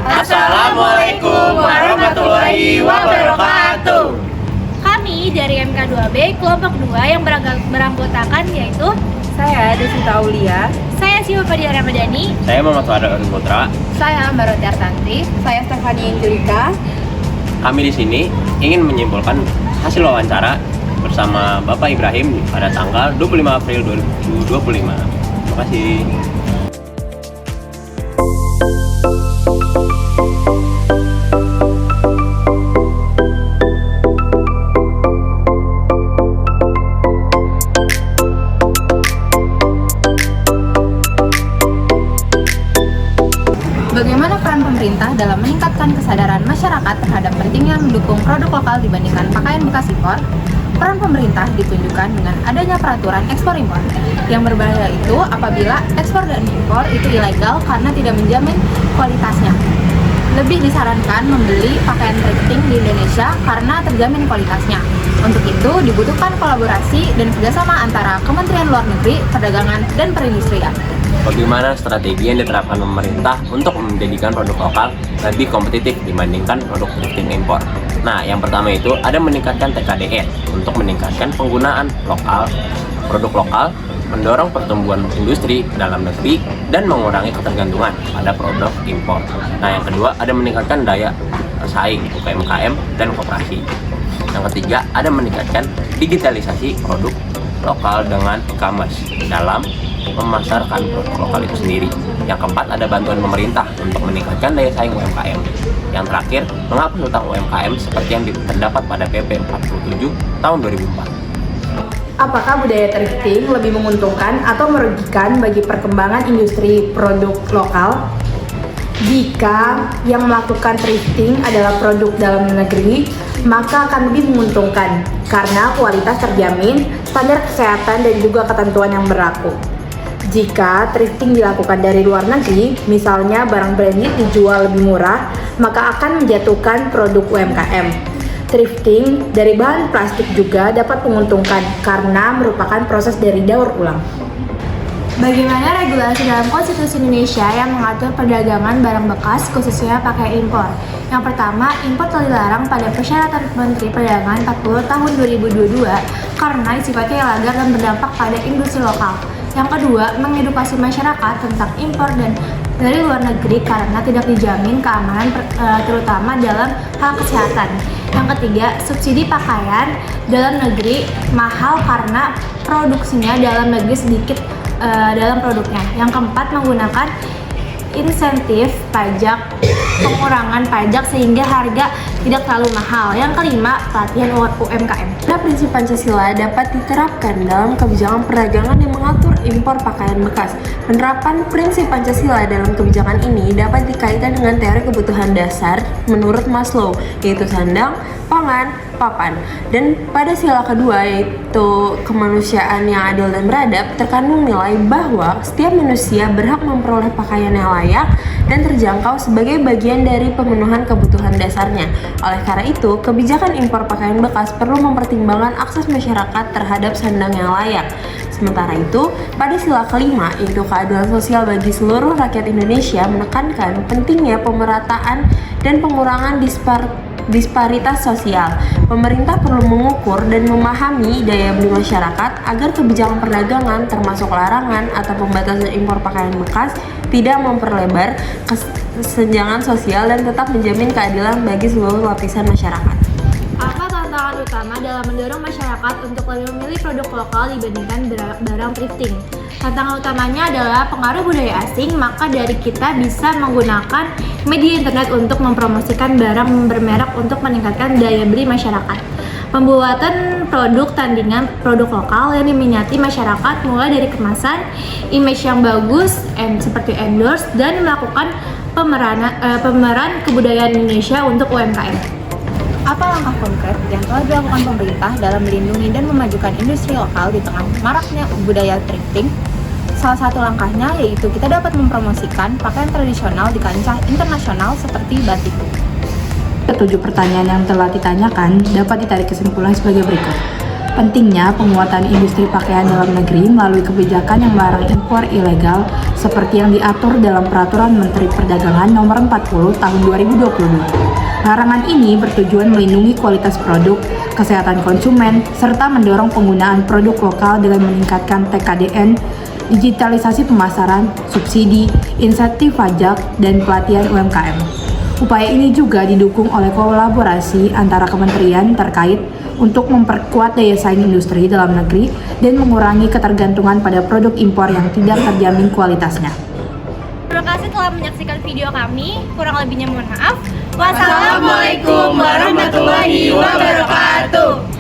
Assalamualaikum warahmatullahi wabarakatuh. Kami dari MK2B kelompok 2 yang beranggotakan yaitu saya Desita Aulia, saya Siva Fadia Ramadhani, Saya Muhammad Fadal Putra. saya Mbak Roti Artanti, saya Stefani Angelika. Kami di sini ingin menyimpulkan hasil wawancara bersama Bapak Ibrahim pada tanggal 25 April 2025. Terima kasih. Bagaimana peran pemerintah dalam meningkatkan kesadaran masyarakat terhadap pentingnya mendukung produk lokal dibandingkan pakaian bekas impor? Peran pemerintah ditunjukkan dengan adanya peraturan ekspor impor. Yang berbahaya itu apabila ekspor dan impor itu ilegal karena tidak menjamin kualitasnya. Lebih disarankan membeli pakaian thrifting di Indonesia karena terjamin kualitasnya. Untuk itu dibutuhkan kolaborasi dan kerjasama antara Kementerian Luar Negeri, Perdagangan, dan Perindustrian. Bagaimana strategi yang diterapkan pemerintah untuk menjadikan produk lokal lebih kompetitif dibandingkan produk thrifting impor? Nah, yang pertama itu ada meningkatkan TKDN untuk meningkatkan penggunaan produk lokal, mendorong pertumbuhan industri dalam negeri, dan mengurangi ketergantungan pada produk impor. Nah, yang kedua ada meningkatkan daya saing UMKM dan koperasi. Yang ketiga ada meningkatkan digitalisasi produk lokal dengan e-commerce dalam memasarkan produk lokal itu sendiri. Yang keempat ada bantuan pemerintah untuk meningkatkan daya saing UMKM. Yang terakhir menghapus utang UMKM seperti yang terdapat pada PP 47 tahun 2004. Apakah budaya thrifting lebih menguntungkan atau merugikan bagi perkembangan industri produk lokal? Jika yang melakukan thrifting adalah produk dalam negeri, maka akan lebih menguntungkan karena kualitas terjamin, standar kesehatan dan juga ketentuan yang berlaku. Jika thrifting dilakukan dari luar negeri, misalnya barang branded dijual lebih murah, maka akan menjatuhkan produk UMKM. Thrifting dari bahan plastik juga dapat menguntungkan karena merupakan proses dari daur ulang. bagaimana regulasi dalam Konstitusi Indonesia yang mengatur perdagangan barang bekas khususnya pakai impor. Yang pertama, impor telah dilarang pada persyaratan Menteri Perdagangan 40 tahun 2022 karena sifatnya ilegal dan berdampak pada industri lokal. Yang kedua, mengedukasi masyarakat tentang impor dan dari luar negeri karena tidak dijamin keamanan terutama dalam hal kesehatan. Yang ketiga, subsidi pakaian dalam negeri mahal karena produksinya dalam negeri sedikit dalam produknya. Yang keempat, menggunakan insentif pajak, pengurangan pajak sehingga harga tidak terlalu mahal. Yang kelima, pelatihan UMKM. Prinsip Pancasila dapat diterapkan dalam kebijakan perdagangan yang mengatur impor pakaian bekas. Penerapan prinsip Pancasila dalam kebijakan ini dapat dikaitkan dengan teori kebutuhan dasar menurut Maslow, yaitu sandang, pangan, papan. Dan pada sila kedua, yaitu kemanusiaan yang adil dan beradab, terkandung nilai bahwa setiap manusia berhak memperoleh pakaian yang layak dan terjangkau sebagai bagian dari pemenuhan kebutuhan dasarnya. Oleh karena itu, kebijakan impor pakaian bekas perlu mempertimbangkan akses masyarakat terhadap sandang yang layak. Sementara itu, pada sila kelima, yaitu keadilan sosial bagi seluruh rakyat Indonesia, menekankan pentingnya pemerataan dan pengurangan disparitas sosial. Pemerintah perlu mengukur dan memahami daya beli masyarakat agar kebijakan perdagangan termasuk larangan atau pembatasan impor pakaian bekas tidak memperlebar kesenjangan sosial dan tetap menjamin keadilan bagi seluruh lapisan masyarakat. Apa tantangan utama dalam mendorong masyarakat untuk lebih memilih produk lokal dibandingkan barang thrifting? Tantangan utamanya adalah pengaruh budaya asing, maka dari kita bisa menggunakan media internet untuk mempromosikan barang bermerek untuk meningkatkan daya beli masyarakat. Pembuatan produk tandingan produk lokal yang diminati masyarakat mulai dari kemasan, image yang bagus, seperti endorse, dan melakukan pemeran kebudayaan Indonesia untuk UMKM. Apa langkah konkret yang telah dilakukan pemerintah dalam melindungi dan memajukan industri lokal di tengah maraknya budaya thrifting? Salah satu langkahnya yaitu kita dapat mempromosikan pakaian tradisional di kancah internasional seperti batik. Ketujuh pertanyaan yang telah ditanyakan dapat ditarik kesimpulan sebagai berikut. Pentingnya penguatan industri pakaian dalam negeri melalui kebijakan yang melarang impor ilegal seperti yang diatur dalam Peraturan Menteri Perdagangan Nomor 40 Tahun 2022. Larangan ini bertujuan melindungi kualitas produk, kesehatan konsumen, serta mendorong penggunaan produk lokal dengan meningkatkan TKDN, digitalisasi pemasaran, subsidi, insentif pajak, dan pelatihan UMKM. Upaya ini juga didukung oleh kolaborasi antara kementerian terkait untuk memperkuat daya saing industri dalam negeri dan mengurangi ketergantungan pada produk impor yang tidak terjamin kualitasnya. Terima kasih telah menyaksikan video kami. Kurang lebihnya mohon maaf. Wassalamualaikum warahmatullahi wabarakatuh.